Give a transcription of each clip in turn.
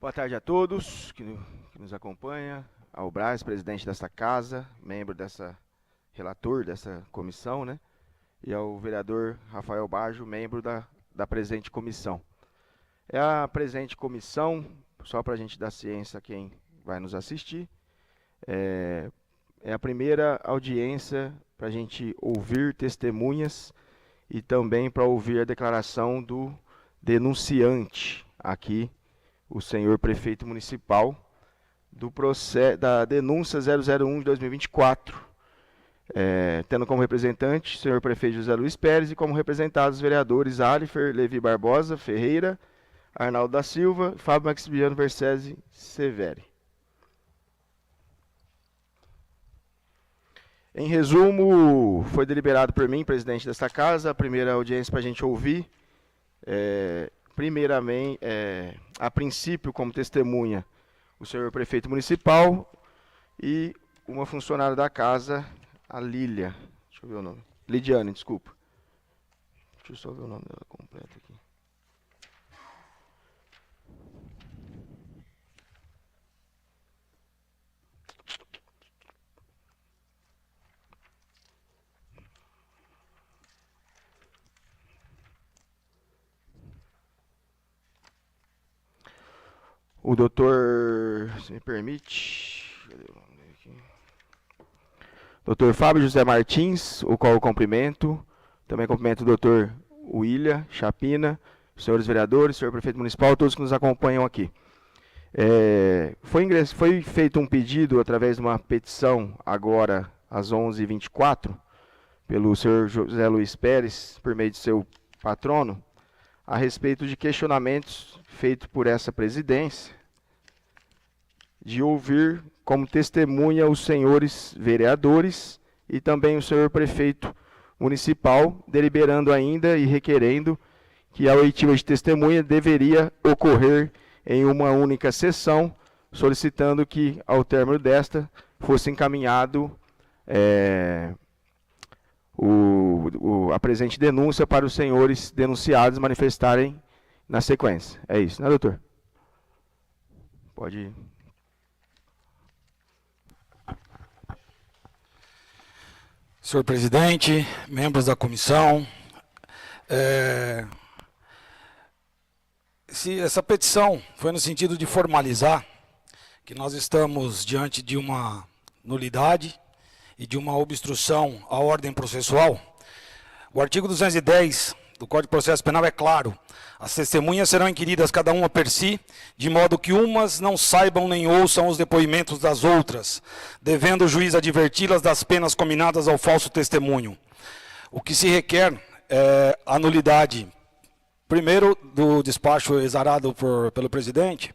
Boa tarde a todos que nos acompanham, ao Braz, presidente desta casa, membro relator dessa comissão, né? E ao vereador Rafael Baggio, membro da presente comissão. A presente comissão, só para a gente dar ciência a quem vai nos assistir, é a primeira audiência para a gente ouvir testemunhas e também para ouvir a declaração do denunciante aqui, o senhor prefeito municipal, da denúncia 001 de 2024, tendo como representante o senhor prefeito José Luiz Pérez e como representados os vereadores Alifer Levi Barbosa Ferreira, Arnaldo da Silva, Fábio Maximiliano Versese Severi. Em resumo, foi deliberado por mim, presidente desta casa, a primeira audiência para a gente ouvir, primeiramente, a princípio, como testemunha, o senhor prefeito municipal e uma funcionária da casa, a Lília. Deixa eu ver o nome. Lidiane, desculpa. Deixa eu só ver o nome dela completo aqui. O doutor, se me permite, cadê o nome dele aqui? Doutor Fábio José Martins, o qual eu cumprimento. Também cumprimento o doutor William Chapina, os senhores vereadores, senhor prefeito municipal, todos que nos acompanham aqui. Foi feito um pedido através de uma petição agora às 11h24, pelo senhor José Luiz Pérez, por meio de seu patrono, a respeito de questionamentos feitos por essa presidência, de ouvir como testemunha os senhores vereadores e também o senhor prefeito municipal, deliberando ainda e requerendo que a oitiva de testemunha deveria ocorrer em uma única sessão, solicitando que, ao término desta, fosse encaminhado a presente denúncia para os senhores denunciados manifestarem na sequência. É isso, né, doutor? Pode ir. Senhor presidente, membros da comissão, essa petição foi no sentido de formalizar que nós estamos diante de uma nulidade e de uma obstrução à ordem processual. O artigo 210 do Código de Processo Penal é claro: as testemunhas serão inquiridas cada uma per si, de modo que umas não saibam nem ouçam os depoimentos das outras, devendo o juiz adverti-las das penas cominadas ao falso testemunho. O que se requer é a nulidade, primeiro, do despacho exarado pelo presidente.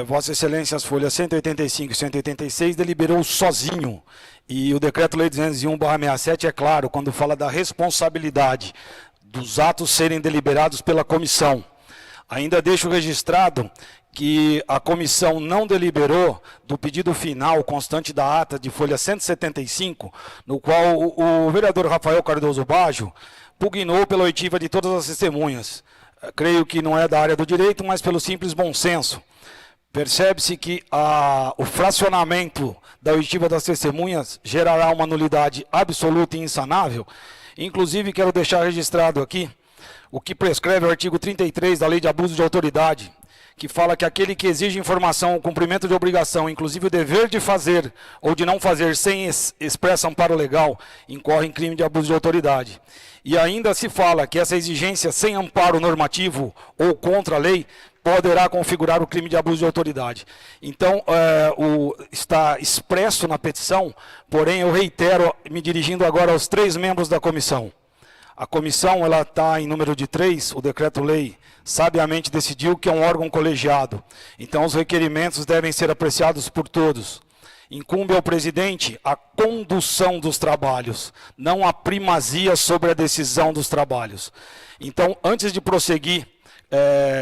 Vossa Excelência, as folhas 185 e 186 deliberou sozinho, e o Decreto-Lei 201/67 é claro quando fala da responsabilidade dos atos serem deliberados pela comissão. Ainda deixo registrado que a comissão não deliberou do pedido final constante da ata de folha 175, no qual o vereador Rafael Cardoso Baggio pugnou pela oitiva de todas as testemunhas. Creio que não é da área do direito, mas pelo simples bom senso. Percebe-se que o fracionamento da oitiva das testemunhas gerará uma nulidade absoluta e insanável. Inclusive, quero deixar registrado aqui o que prescreve o artigo 33 da Lei de Abuso de Autoridade, que fala que aquele que exige informação ou cumprimento de obrigação, inclusive o dever de fazer ou de não fazer sem expresso amparo legal, incorre em crime de abuso de autoridade. E ainda se fala que essa exigência sem amparo normativo ou contra a lei poderá configurar o crime de abuso de autoridade. Então, está expresso na petição, porém eu reitero, me dirigindo agora aos 3 membros da comissão. A comissão está em número de 3, o decreto-lei sabiamente decidiu que é um órgão colegiado. Então, os requerimentos devem ser apreciados por todos. Incumbe ao presidente a condução dos trabalhos, não a primazia sobre a decisão dos trabalhos. Então, antes de prosseguir,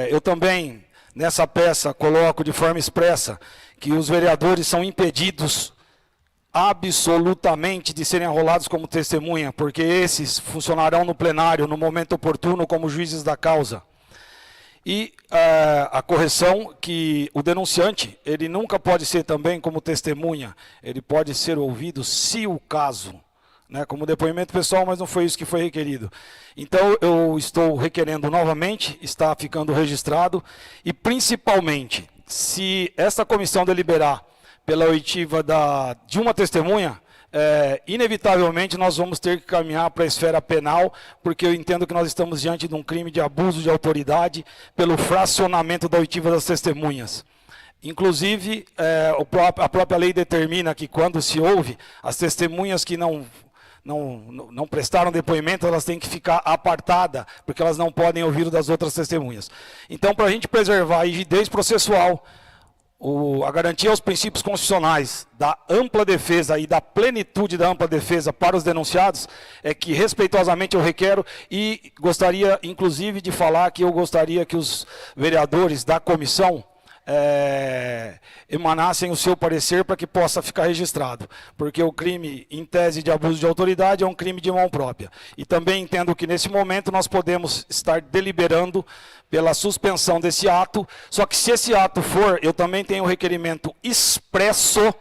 eu também, nessa peça, coloco de forma expressa que os vereadores são impedidos absolutamente de serem arrolados como testemunha, porque esses funcionarão no plenário no momento oportuno como juízes da causa. E a correção que o denunciante, ele nunca pode ser também como testemunha, ele pode ser ouvido se o caso, né, como depoimento pessoal, mas não foi isso que foi requerido. Então eu estou requerendo novamente, está ficando registrado, e principalmente, se esta comissão deliberar pela oitiva de uma testemunha, inevitavelmente nós vamos ter que caminhar para a esfera penal, porque eu entendo que nós estamos diante de um crime de abuso de autoridade pelo fracionamento da oitiva das testemunhas. Inclusive, a própria lei determina que quando se ouve, as testemunhas que não prestaram depoimento, elas têm que ficar apartadas, porque elas não podem ouvir o das outras testemunhas. Então, para a gente preservar a rigidez processual, a garantia aos princípios constitucionais da ampla defesa e da plenitude da ampla defesa para os denunciados, é que respeitosamente eu requero, e gostaria inclusive de falar que eu gostaria que os vereadores da comissão emanassem o seu parecer para que possa ficar registrado, porque o crime em tese de abuso de autoridade é um crime de mão própria. E também entendo que nesse momento nós podemos estar deliberando pela suspensão desse ato, só que se esse ato for, eu também tenho um requerimento expresso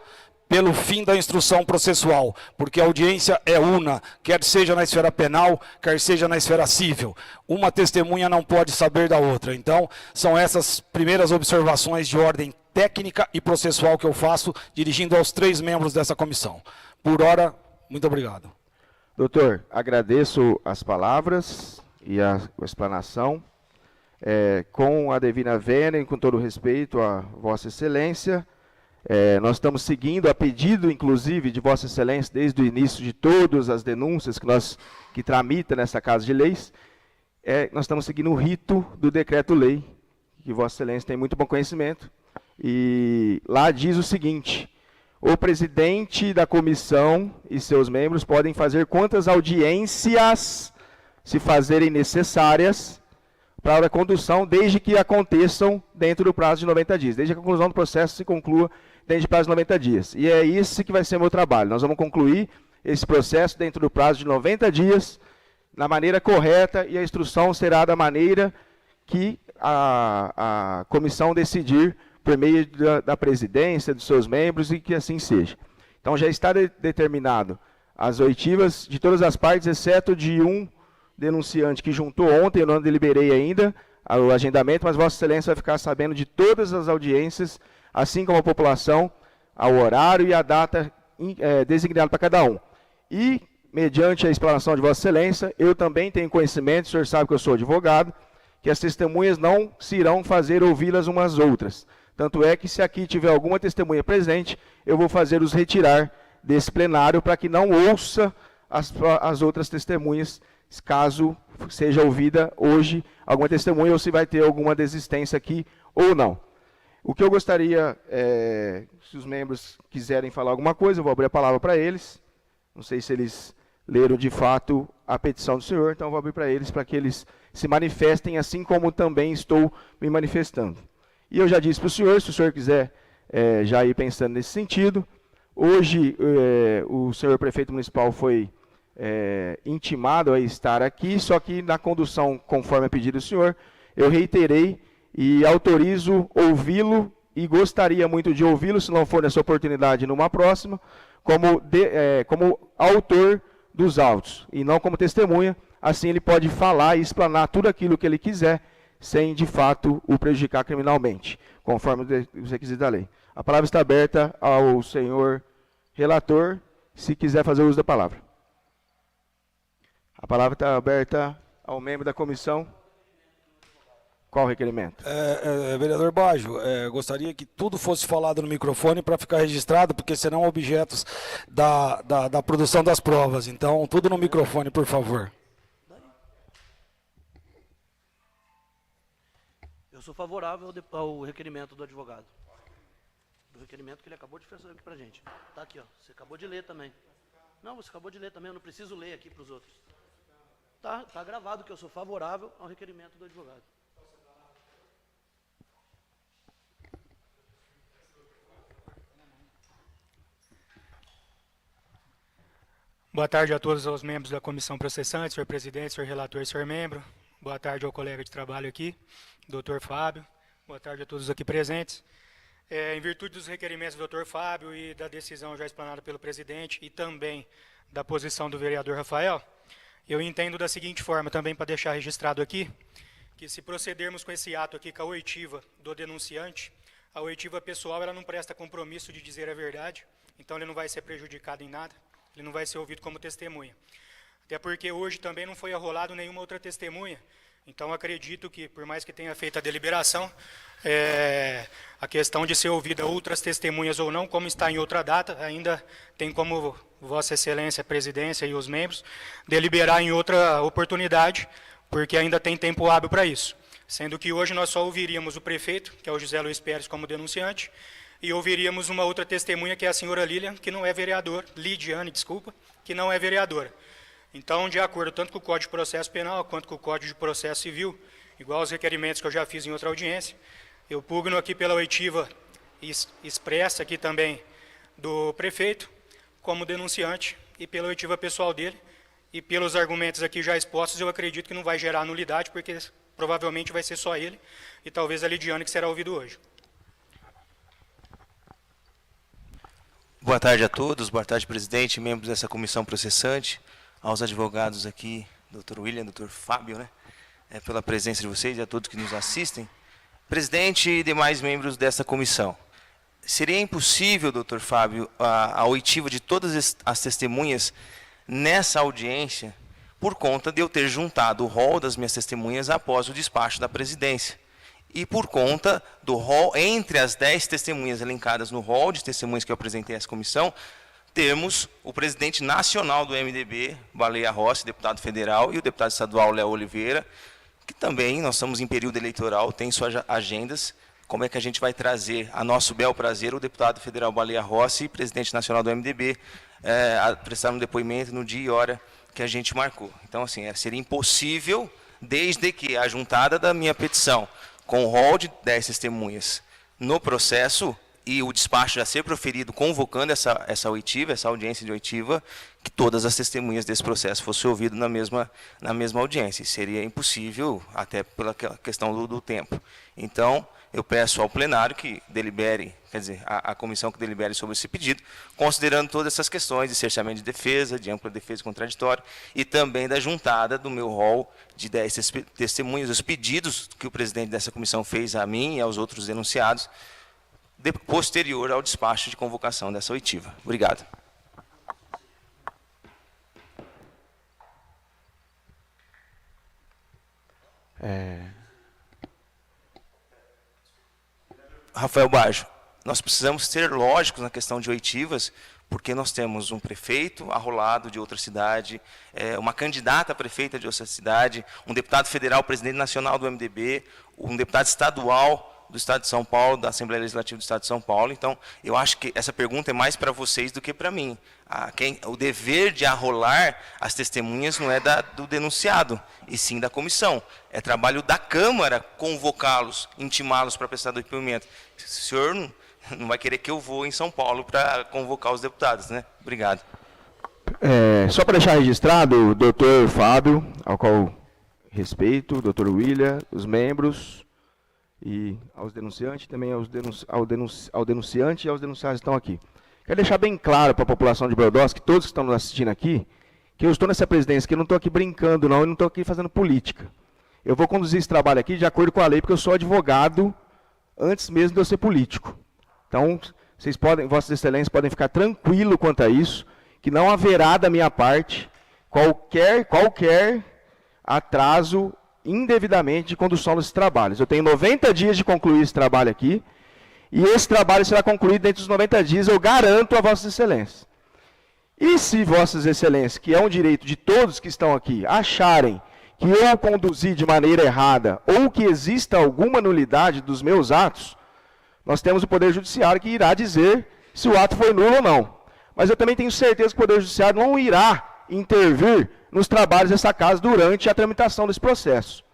pelo fim da instrução processual, porque a audiência é una, quer seja na esfera penal, quer seja na esfera civil. Uma testemunha não pode saber da outra. Então, são essas primeiras observações de ordem técnica e processual que eu faço, dirigindo aos 3 membros dessa comissão. Por hora, muito obrigado. Doutor, agradeço as palavras e a explanação. Com a devida vênia e com todo o respeito a Vossa Excelência, nós estamos seguindo, a pedido, inclusive, de Vossa Excelência, desde o início de todas as denúncias que tramita nessa Casa de Leis, nós estamos seguindo o rito do decreto-lei, que Vossa Excelência tem muito bom conhecimento, e lá diz o seguinte: o presidente da comissão e seus membros podem fazer quantas audiências se fazerem necessárias para a condução, desde que aconteçam dentro do prazo de 90 dias, desde que a conclusão do processo se conclua dentro de prazo de 90 dias. E é esse que vai ser o meu trabalho. Nós vamos concluir esse processo dentro do prazo de 90 dias, na maneira correta, e a instrução será da maneira que a comissão decidir, por meio da presidência, dos seus membros, e que assim seja. Então já está determinado as oitivas de todas as partes, exceto de um denunciante que juntou ontem, eu não deliberei ainda o agendamento, mas Vossa Excelência vai ficar sabendo de todas as audiências, assim como a população, ao horário e a data designada para cada um. E, mediante a explanação de Vossa Excelência, eu também tenho conhecimento, o senhor sabe que eu sou advogado, que as testemunhas não se irão fazer ouvi-las umas às outras. Tanto é que, se aqui tiver alguma testemunha presente, eu vou fazer-os retirar desse plenário para que não ouça as outras testemunhas, caso seja ouvida hoje alguma testemunha, ou se vai ter alguma desistência aqui ou não. O que eu gostaria, se os membros quiserem falar alguma coisa, eu vou abrir a palavra para eles. Não sei se eles leram de fato a petição do senhor, então eu vou abrir para eles, para que eles se manifestem, assim como também estou me manifestando. E eu já disse para o senhor, se o senhor quiser já ir pensando nesse sentido, hoje o senhor prefeito municipal foi intimado a estar aqui, só que na condução, conforme a pedido do senhor, eu reiterei e autorizo ouvi-lo, e gostaria muito de ouvi-lo, se não for nessa oportunidade, numa próxima, como autor dos autos, e não como testemunha. Assim ele pode falar e explanar tudo aquilo que ele quiser, sem, de fato, o prejudicar criminalmente, conforme os requisitos da lei. A palavra está aberta ao senhor relator, se quiser fazer uso da palavra. A palavra está aberta ao membro da comissão. Qual o requerimento? Vereador Baggio, gostaria que tudo fosse falado no microfone para ficar registrado, porque serão objetos da produção das provas. Então, tudo no microfone, por favor. Eu sou favorável ao requerimento do advogado. Do requerimento que ele acabou de fazer aqui para a gente. Está aqui, ó. Você acabou de ler também. Não, você acabou de ler também, eu não preciso ler aqui para os outros. Tá gravado que eu sou favorável ao requerimento do advogado. Boa tarde a todos os membros da comissão processante, senhor presidente, senhor relator e senhor membro. Boa tarde ao colega de trabalho aqui, doutor Fábio. Boa tarde a todos aqui presentes. Em virtude dos requerimentos do doutor Fábio e da decisão já explanada pelo presidente e também da posição do vereador Rafael, eu entendo da seguinte forma, também para deixar registrado aqui, que se procedermos com esse ato aqui com a oitiva do denunciante, a oitiva pessoal ela não presta compromisso de dizer a verdade, então ele não vai ser prejudicado em nada, ele não vai ser ouvido como testemunha. Até porque hoje também não foi arrolado nenhuma outra testemunha. Então, acredito que, por mais que tenha feito a deliberação, a questão de ser ouvida outras testemunhas ou não, como está em outra data, ainda tem como Vossa Excelência, a Presidência e os membros, deliberar em outra oportunidade, porque ainda tem tempo hábil para isso. Sendo que hoje nós só ouviríamos o prefeito, que é o José Luiz Pérez, como denunciante, e ouviríamos uma outra testemunha, que é a senhora Lilian, que não é vereadora, Lidiane, desculpa, que não é vereadora. Então, de acordo tanto com o Código de Processo Penal quanto com o Código de Processo Civil, igual aos requerimentos que eu já fiz em outra audiência, eu pugno aqui pela oitiva expressa aqui também do prefeito, como denunciante, e pela oitiva pessoal dele, e pelos argumentos aqui já expostos, eu acredito que não vai gerar nulidade, porque provavelmente vai ser só ele, e talvez a Lidiane que será ouvido hoje. Boa tarde a todos, boa tarde, presidente, membros dessa comissão processante, aos advogados aqui, doutor William, doutor Fábio, né, pela presença de vocês e a todos que nos assistem. Presidente e demais membros dessa comissão, seria impossível, doutor Fábio, a oitiva de todas as testemunhas nessa audiência, por conta de eu ter juntado o rol das minhas testemunhas após o despacho da presidência. E por conta do rol, entre as 10 testemunhas elencadas no rol de testemunhas que eu apresentei a essa comissão, temos o presidente nacional do MDB, Baleia Rossi, deputado federal, e o deputado estadual, Léo Oliveira, que também, nós estamos em período eleitoral, tem suas agendas, como é que a gente vai trazer a nosso bel prazer o deputado federal Baleia Rossi, presidente nacional do MDB, a prestar um depoimento no dia e hora que a gente marcou. Então, assim, seria impossível, desde que a juntada da minha petição, com o rol de 10 testemunhas no processo, e o despacho já ser proferido convocando essa oitiva, essa audiência de oitiva, que todas as testemunhas desse processo fossem ouvidas na mesma audiência. E seria impossível, até pela questão do tempo. Então, eu peço ao plenário que delibere, quer dizer, a comissão que delibere sobre esse pedido, considerando todas essas questões de cerceamento de defesa, de ampla defesa contraditória, e também da juntada do meu rol de 10 testemunhas, os pedidos que o presidente dessa comissão fez a mim e aos outros denunciados, posterior ao despacho de convocação dessa oitiva. Obrigado. Rafael Baggio, nós precisamos ser lógicos na questão de oitivas, porque nós temos um prefeito arrolado de outra cidade, uma candidata a prefeita de outra cidade, um deputado federal, presidente nacional do MDB, um deputado estadual do Estado de São Paulo, da Assembleia Legislativa do Estado de São Paulo. Então, eu acho que essa pergunta é mais para vocês do que para mim. O dever de arrolar as testemunhas não é do denunciado, e sim da comissão. É trabalho da Câmara convocá-los, intimá-los para prestar depoimento. O senhor não vai querer que eu vou em São Paulo para convocar os deputados, né? Obrigado. Só para deixar registrado, o doutor Fábio, ao qual respeito, o doutor William, os membros, e aos denunciantes, também ao denunciante e aos denunciados que estão aqui. Quero deixar bem claro para a população de Brodowski, todos que estão nos assistindo aqui, que eu estou nessa presidência, que eu não estou aqui brincando, não, eu não estou aqui fazendo política. Eu vou conduzir esse trabalho aqui de acordo com a lei, porque eu sou advogado antes mesmo de eu ser político. Então, Vossas Excelências podem ficar tranquilos quanto a isso, que não haverá da minha parte qualquer atraso indevidamente de condução desses trabalhos. Eu tenho 90 dias de concluir esse trabalho aqui, e esse trabalho será concluído dentro dos 90 dias, eu garanto a Vossas Excelências. E se Vossas Excelências, que é um direito de todos que estão aqui, acharem que eu conduzi de maneira errada, ou que exista alguma nulidade dos meus atos, nós temos o Poder Judiciário que irá dizer se o ato foi nulo ou não. Mas eu também tenho certeza que o Poder Judiciário não irá intervir nos trabalhos dessa casa durante a tramitação desse processo.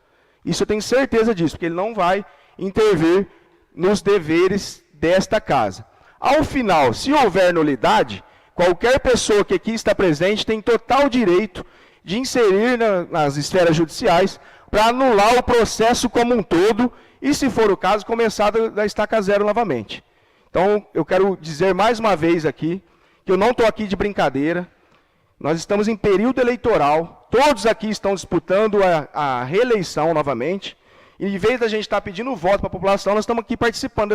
Isso eu tenho certeza disso, porque ele não vai intervir nos deveres desta casa. Ao final, se houver nulidade, qualquer pessoa que aqui está presente tem total direito de inserir nas esferas judiciais para anular o processo como um todo e, se for o caso, começar da estaca zero novamente. Então, eu quero dizer mais uma vez aqui que eu não estou aqui de brincadeira. Nós estamos em período eleitoral, todos aqui estão disputando a reeleição novamente, e em vez da gente estar pedindo voto para a população, nós estamos aqui participando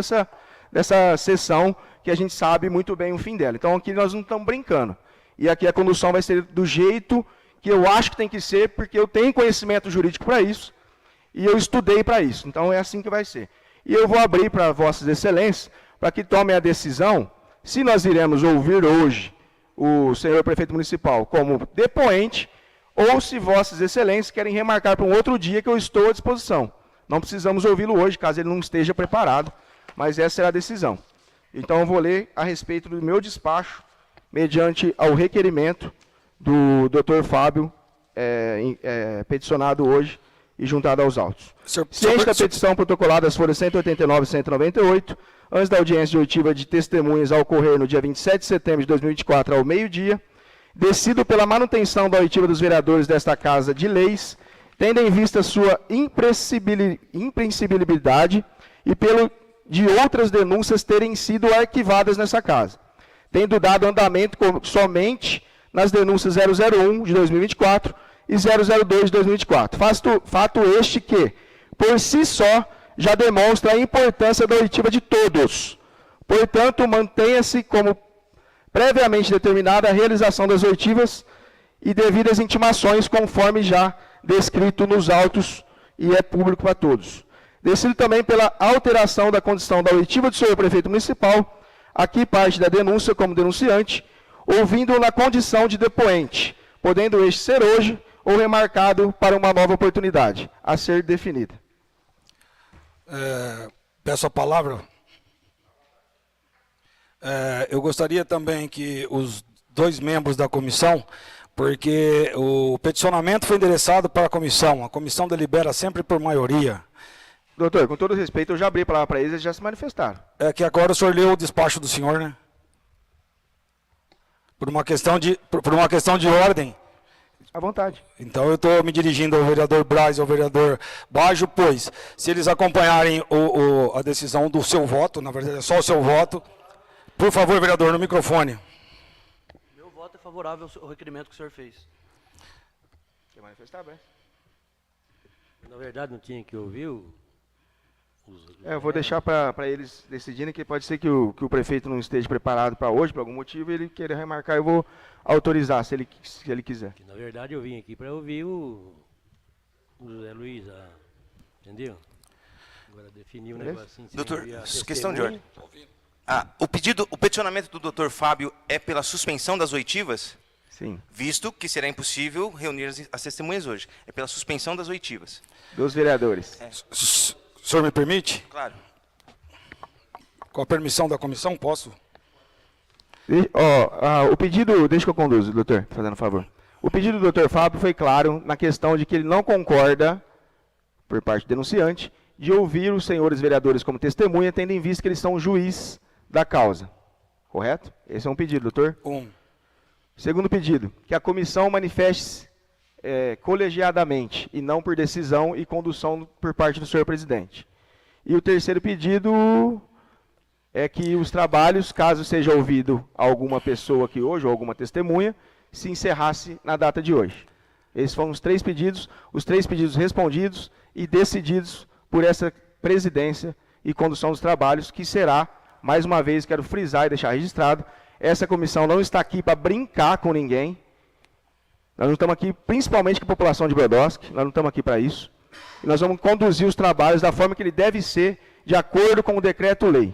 dessa sessão, que a gente sabe muito bem o fim dela. Então, aqui nós não estamos brincando. E aqui a condução vai ser do jeito que eu acho que tem que ser, porque eu tenho conhecimento jurídico para isso, e eu estudei para isso. Então, é assim que vai ser. E eu vou abrir para vossas excelências, para que tomem a decisão, se nós iremos ouvir hoje o senhor prefeito municipal como depoente, ou se vossas excelências querem remarcar para um outro dia que eu estou à disposição. Não precisamos ouvi-lo hoje, caso ele não esteja preparado, mas essa será a decisão. Então, eu vou ler a respeito do meu despacho, mediante ao requerimento do Dr. Fábio, peticionado hoje e juntado aos autos. Ciente da petição protocolada às folhas 189 e 198, antes da audiência de oitiva de testemunhas a ocorrer no dia 27 de setembro de 2024, ao meio-dia, decido pela manutenção da oitiva dos vereadores desta Casa de Leis, tendo em vista sua imprescindibilidade e pelo de outras denúncias terem sido arquivadas nessa Casa, tendo dado andamento somente nas denúncias 001 de 2024 e 002 de 2024. Fato este que, por si só, já demonstra a importância da oitiva de todos. Portanto, mantenha-se como previamente determinada a realização das oitivas e devidas intimações, conforme já descrito nos autos e é público para todos. Decido também pela alteração da condição da oitiva do senhor prefeito municipal, aqui parte da denúncia como denunciante, ouvindo-o na condição de depoente, podendo este ser hoje ou remarcado para uma nova oportunidade, a ser definida. Peço a palavra. Eu gostaria também que os dois membros da comissão, porque o peticionamento foi endereçado para a comissão delibera sempre por maioria. Doutor, com todo respeito, eu já abri a palavra para eles já se manifestaram. É que agora o senhor leu o despacho do senhor, né? Por uma questão de ordem. À vontade. Então eu estou me dirigindo ao vereador Braz e ao vereador Baggio, pois, se eles acompanharem a decisão do seu voto, na verdade é só o seu voto, por favor, vereador, no microfone. Meu voto é favorável ao requerimento que o senhor fez. Quer manifestar, bem? Na verdade, não tinha que ouvir Eu vou deixar para eles decidirem, que pode ser que o prefeito não esteja preparado para hoje, por algum motivo, e ele queira remarcar, eu vou autorizar, se ele quiser. Na verdade, eu vim aqui para ouvir o José Luiz, entendeu? Agora definir o negocinho. Doutor, questão de ordem. O peticionamento do doutor Fábio é pela suspensão das oitivas? Sim. Visto que será impossível reunir as testemunhas hoje. É pela suspensão das oitivas. Dos vereadores. O senhor me permite? Claro. Com a permissão da comissão, posso? O pedido, deixa que eu conduzo, doutor, fazendo favor. O pedido do doutor Fábio foi claro na questão de que ele não concorda, por parte do denunciante, de ouvir os senhores vereadores como testemunha, tendo em vista que eles são juiz da causa. Correto? Esse é um pedido, doutor. Segundo pedido, que a comissão manifeste colegiadamente e não por decisão e condução por parte do senhor presidente. E o terceiro pedido é que os trabalhos, caso seja ouvido alguma pessoa aqui hoje, ou alguma testemunha, se encerrasse na data de hoje. Esses foram os três pedidos respondidos e decididos por essa presidência e condução dos trabalhos, que será, mais uma vez, quero frisar e deixar registrado, essa comissão não está aqui para brincar com ninguém. Nós não estamos aqui, principalmente com a população de Brodowski, nós não estamos aqui para isso. E nós vamos conduzir os trabalhos da forma que ele deve ser, de acordo com o decreto-lei.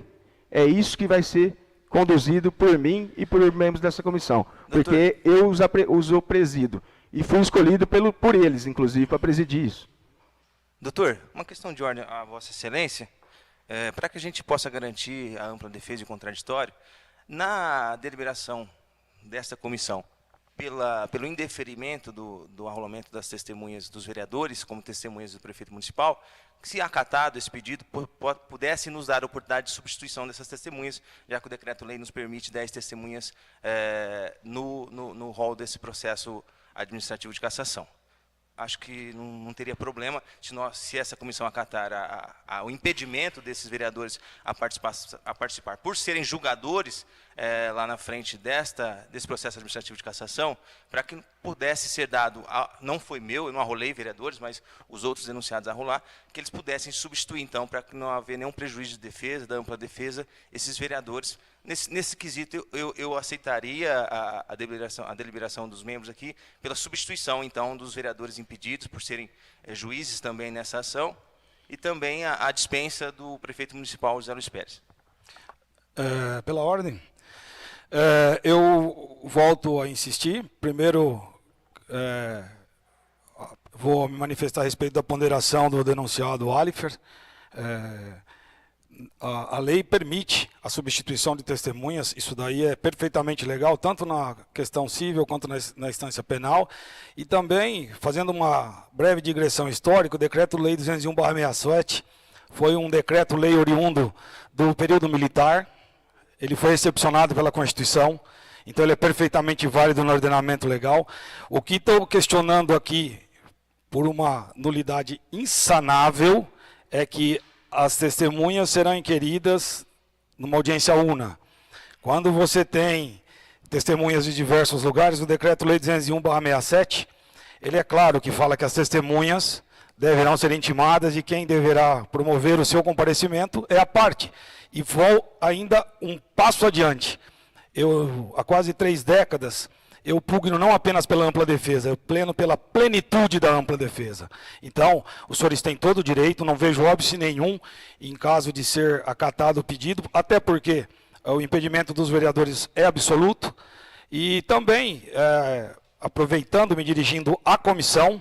É isso que vai ser conduzido por mim e por membros dessa comissão. Doutor, porque eu os presido. E fui escolhido por eles, inclusive, para presidir isso. Doutor, uma questão de ordem a Vossa Excelência, para que a gente possa garantir a ampla defesa e o contraditório, na deliberação desta comissão, pelo indeferimento do arrolamento das testemunhas dos vereadores, como testemunhas do prefeito municipal, que, se acatado esse pedido, pudesse nos dar a oportunidade de substituição dessas testemunhas, já que o decreto-lei nos permite 10 testemunhas no rol desse processo administrativo de cassação. acho que não teria problema se essa comissão acatar o impedimento desses vereadores a participar por serem julgadores lá na frente desse processo administrativo de cassação, para que pudesse ser dado, não foi meu, eu não arrolei vereadores, mas os outros denunciados a arrolar, que eles pudessem substituir, então, para que não haver nenhum prejuízo de defesa, da ampla defesa, esses vereadores. Nesse quesito, eu aceitaria a deliberação dos membros aqui pela substituição, então, dos vereadores impedidos por serem juízes também nessa ação, e também a dispensa do prefeito municipal, José Luiz Pérez. Pela ordem, eu volto a insistir. Primeiro, vou me manifestar a respeito da ponderação do denunciado Alifer. A lei permite a substituição de testemunhas, isso daí é perfeitamente legal, tanto na questão civil quanto na instância penal. E também, fazendo uma breve digressão histórica, o Decreto-Lei 201/67 foi um decreto-lei oriundo do período militar. Ele foi excepcionado pela Constituição, então ele é perfeitamente válido no ordenamento legal. O que estou questionando aqui, por uma nulidade insanável, é que as testemunhas serão inquiridas numa audiência una. Quando você tem testemunhas de diversos lugares, o Decreto-Lei 201/67, ele é claro que fala que as testemunhas deverão ser intimadas e quem deverá promover o seu comparecimento é a parte. E vou ainda um passo adiante. Há quase 3 décadas, eu pugno não apenas pela ampla defesa, eu pleno pela plenitude da ampla defesa. Então, os senhores têm todo o direito, não vejo óbice nenhum em caso de ser acatado o pedido, até porque o impedimento dos vereadores é absoluto. E também, aproveitando, me dirigindo à comissão,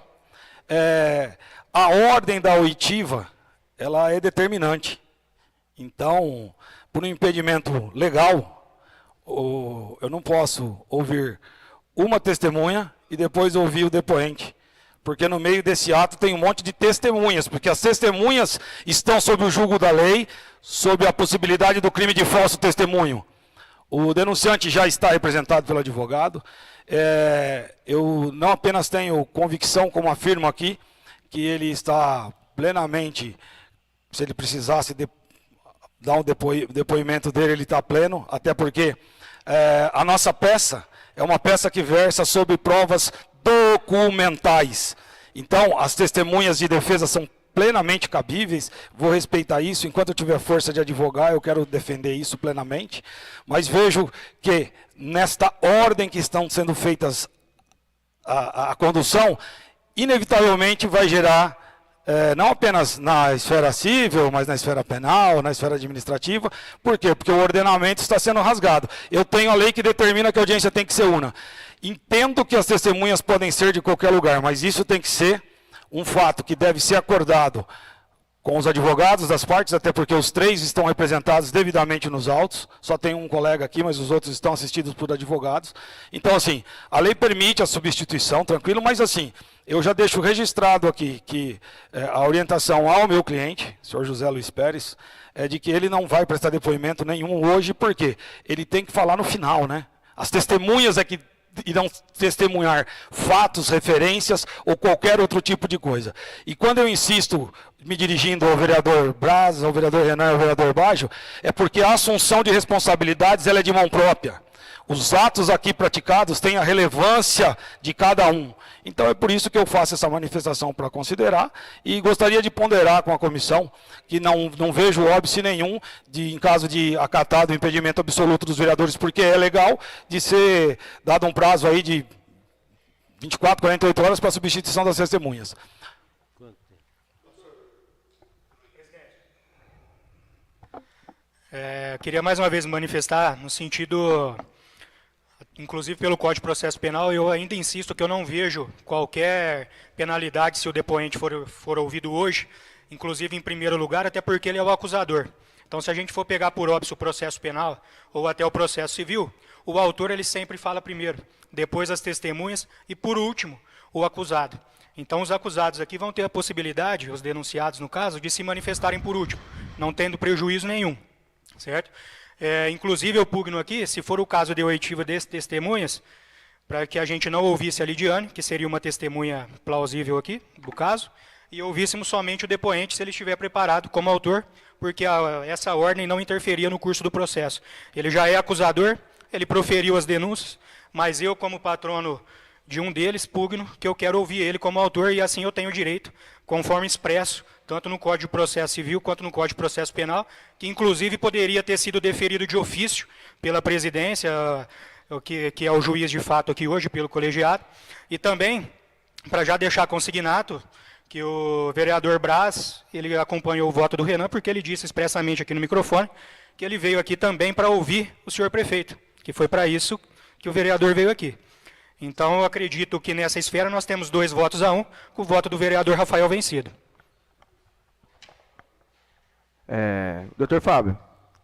a ordem da oitiva, ela é determinante. Então, por um impedimento legal, eu não posso ouvir uma testemunha e depois ouvir o depoente. Porque no meio desse ato tem um monte de testemunhas, porque as testemunhas estão sob o julgo da lei, sob a possibilidade do crime de falso testemunho. O denunciante já está representado pelo advogado. Eu não apenas tenho convicção, como afirmo aqui, que ele está plenamente, se ele precisasse dar um depoimento dele, ele está pleno, até porque a nossa peça é uma peça que versa sobre provas documentais. Então, as testemunhas de defesa são plenamente cabíveis, vou respeitar isso, enquanto eu tiver força de advogar, eu quero defender isso plenamente, mas vejo que nesta ordem que estão sendo feitas a condução, inevitavelmente vai gerar, não apenas na esfera civil, mas na esfera penal, na esfera administrativa. Por quê? Porque o ordenamento está sendo rasgado. Eu tenho a lei que determina que a audiência tem que ser una. Entendo que as testemunhas podem ser de qualquer lugar, mas isso tem que ser um fato que deve ser acordado com os advogados das partes, até porque os 3 estão representados devidamente nos autos, só tem um colega aqui, mas os outros estão assistidos por advogados. Então, assim, a lei permite a substituição, tranquilo, mas assim, eu já deixo registrado aqui que a orientação ao meu cliente, o senhor José Luiz Pérez, é de que ele não vai prestar depoimento nenhum hoje, porque ele tem que falar no final, né? As testemunhas é que irão testemunhar fatos, referências ou qualquer outro tipo de coisa. E quando eu insisto, me dirigindo ao vereador Braz, ao vereador Renan e ao vereador Baggio, é porque a assunção de responsabilidades ela é de mão própria. Os atos aqui praticados têm a relevância de cada um. Então é por isso que eu faço essa manifestação para considerar e gostaria de ponderar com a comissão que não vejo óbice nenhum em caso de acatado o impedimento absoluto dos vereadores, porque é legal de ser dado um prazo aí de 24, 48 horas para a substituição das testemunhas. Queria mais uma vez manifestar no sentido, inclusive pelo Código de Processo Penal, eu ainda insisto que eu não vejo qualquer penalidade se o depoente for ouvido hoje, inclusive em primeiro lugar, até porque ele é o acusador. Então, se a gente for pegar por óbice o processo penal ou até o processo civil, o autor ele sempre fala primeiro, depois as testemunhas e, por último, o acusado. Então, os acusados aqui vão ter a possibilidade, os denunciados no caso, de se manifestarem por último, não tendo prejuízo nenhum, certo? Inclusive, eu pugno aqui, se for o caso de oitiva desses testemunhas, para que a gente não ouvisse a Lidiane, que seria uma testemunha plausível aqui do caso, e ouvíssemos somente o depoente se ele estiver preparado como autor, porque essa ordem não interferia no curso do processo. Ele já é acusador, ele proferiu as denúncias, mas eu, como patrono de um deles, pugno que eu quero ouvir ele como autor, e assim eu tenho direito, conforme expresso, tanto no Código de Processo Civil quanto no Código de Processo Penal, que inclusive poderia ter sido deferido de ofício pela presidência, que é o juiz de fato aqui hoje, pelo colegiado, e também, para já deixar consignado, que o vereador Braz, ele acompanhou o voto do Renan, porque ele disse expressamente aqui no microfone, que ele veio aqui também para ouvir o senhor prefeito, que foi para isso que o vereador veio aqui. Então, eu acredito que nessa esfera nós temos 2 votos a 1, com o voto do vereador Rafael vencido. Doutor Fábio,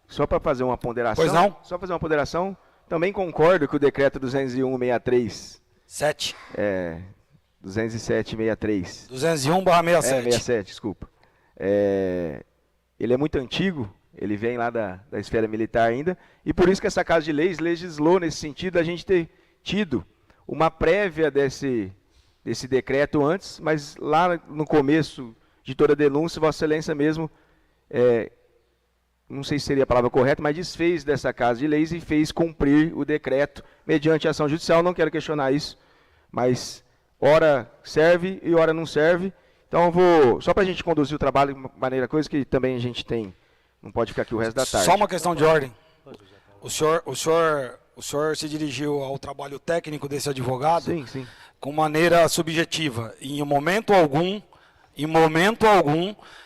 só para fazer uma ponderação. Pois não? Só fazer uma ponderação. Também concordo que o decreto 201/63. 7. 207/63. 201/67. 67, desculpa. Ele é muito antigo, ele vem lá da esfera militar ainda, e por isso que essa Casa de Leis legislou nesse sentido a gente ter tido uma prévia desse decreto antes, mas lá no começo de toda a denúncia, Vossa Excelência mesmo, não sei se seria a palavra correta, mas desfez dessa Casa de Leis e fez cumprir o decreto mediante ação judicial. Não quero questionar isso, mas ora serve e ora não serve. Então eu vou, só para a gente conduzir o trabalho de maneira coisa que também a gente tem, não pode ficar aqui o resto da tarde. Só uma questão de ordem. O senhor se dirigiu ao trabalho técnico desse advogado Sim. com maneira subjetiva. Em momento algum,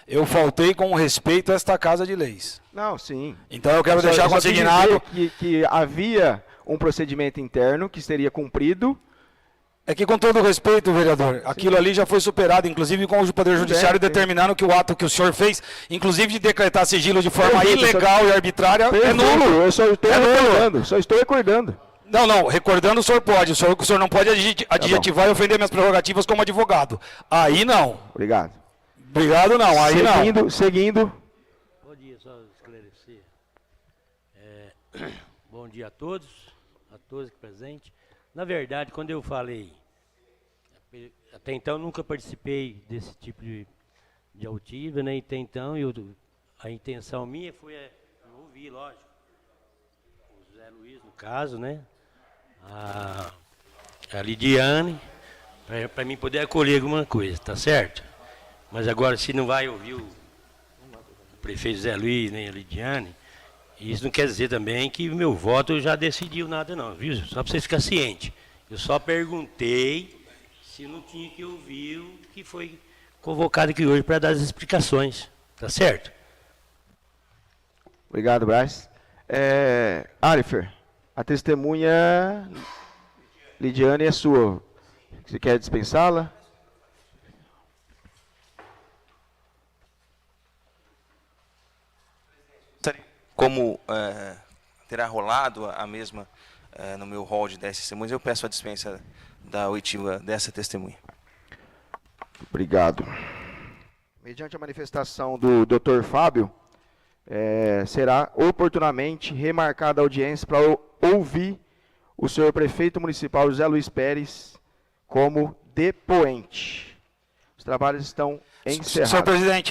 eu faltei com respeito a esta Casa de Leis. Não, sim. Então eu quero deixar Eu só quis consignado. dizer que havia um procedimento interno que seria cumprido. É que, com todo respeito, vereador, aquilo ali já foi superado, inclusive com o Poder Judiciário determinando que o ato que o senhor fez, inclusive de decretar sigilo de forma ilegal e arbitrária, é nulo. Eu só estou recordando, Não, recordando o senhor pode. O senhor não pode adjetivar e ofender minhas prerrogativas como advogado. Aí não. Obrigado. Obrigado não, aí não. Seguindo. Bom dia, só esclarecer. Bom dia a todos aqui presentes. Na verdade, quando eu falei, até então nunca participei desse tipo de altiva, né? Até então, a intenção minha foi ouvir, lógico, o Zé Luiz, no caso, né? A Lidiane, para mim poder acolher alguma coisa, tá certo? Mas agora, se não vai ouvir o prefeito Zé Luiz, nem a Lidiane, isso não quer dizer também que o meu voto já decidiu nada não, viu? Só para vocês ficarem cientes. Eu só perguntei se não tinha que ouvir o que foi convocado aqui hoje para dar as explicações, tá certo? Obrigado, Braz. Arifer, a testemunha Lidiane é sua. Você quer dispensá-la? Como terá rolado a mesma no meu rol de 10 testemunhas, eu peço a dispensa da oitiva dessa testemunha. Obrigado. Mediante a manifestação do Dr. Fábio, será oportunamente remarcada a audiência para ouvir o senhor prefeito municipal José Luiz Pérez como depoente. Os trabalhos estão encerrados.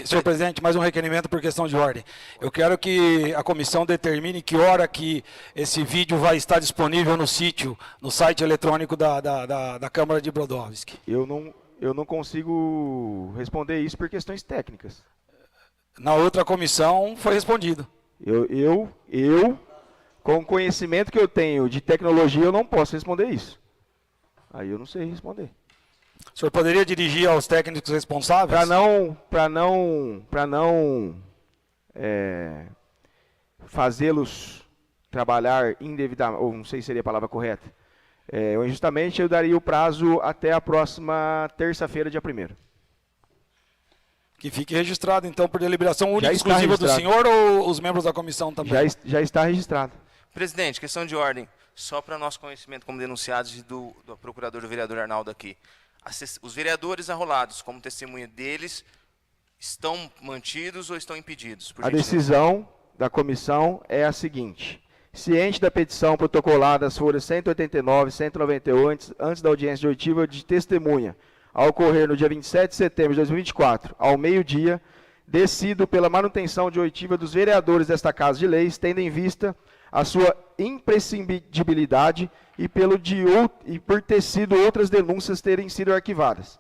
Senhor presidente, mais um requerimento por questão de ordem. Eu quero que a comissão determine que hora que esse vídeo vai estar disponível no site eletrônico da Câmara de Brodowski. Eu não consigo responder isso por questões técnicas. Na outra comissão foi respondido. Eu, com o conhecimento que eu tenho de tecnologia, eu não posso responder isso. Aí eu não sei responder. O senhor poderia dirigir aos técnicos responsáveis? Para não fazê-los trabalhar indevidamente, ou não sei se seria a palavra correta, ou injustamente, eu daria o prazo até a próxima terça-feira, dia 1º. Que fique registrado, então, por deliberação única e está exclusiva do registrado. senhor ou os membros da comissão também? Já está registrado. Presidente, questão de ordem, só para nosso conhecimento como denunciados e do procurador do vereador Arnaldo aqui. Os vereadores arrolados, como testemunha deles, estão mantidos ou estão impedidos? A decisão da comissão é a seguinte: ciente da petição protocolada às folhas 189 e 198, antes da audiência de oitiva de testemunha, a ocorrer no dia 27 de setembro de 2024, ao meio-dia, decido pela manutenção de oitiva dos vereadores desta Casa de Leis, tendo em vista a sua imprescindibilidade e por ter sido outras denúncias terem sido arquivadas,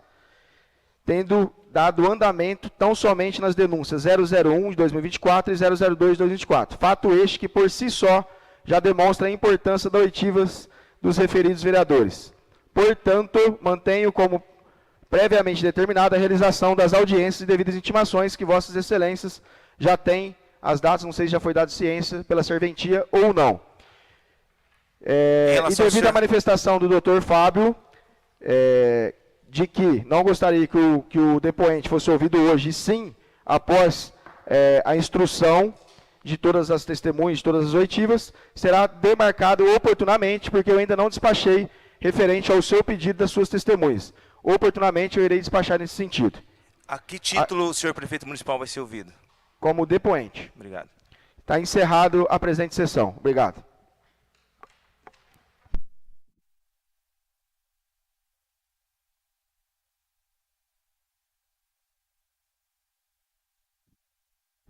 tendo dado andamento tão somente nas denúncias 001 de 2024 e 002 de 2024. Fato este que, por si só, já demonstra a importância das oitivas dos referidos vereadores. Portanto, mantenho como previamente determinada a realização das audiências e devidas intimações que vossas excelências já têm as datas, não sei se já foi dado ciência pela serventia ou não. E devido à manifestação do Dr. Fábio, de que não gostaria que o depoente fosse ouvido hoje, e sim após a instrução de todas as testemunhas, de todas as oitivas, será demarcado oportunamente, porque eu ainda não despachei referente ao seu pedido das suas testemunhas. Oportunamente eu irei despachar nesse sentido. A que título o senhor prefeito municipal vai ser ouvido? Como depoente. Obrigado. Está encerrado a presente sessão. Obrigado.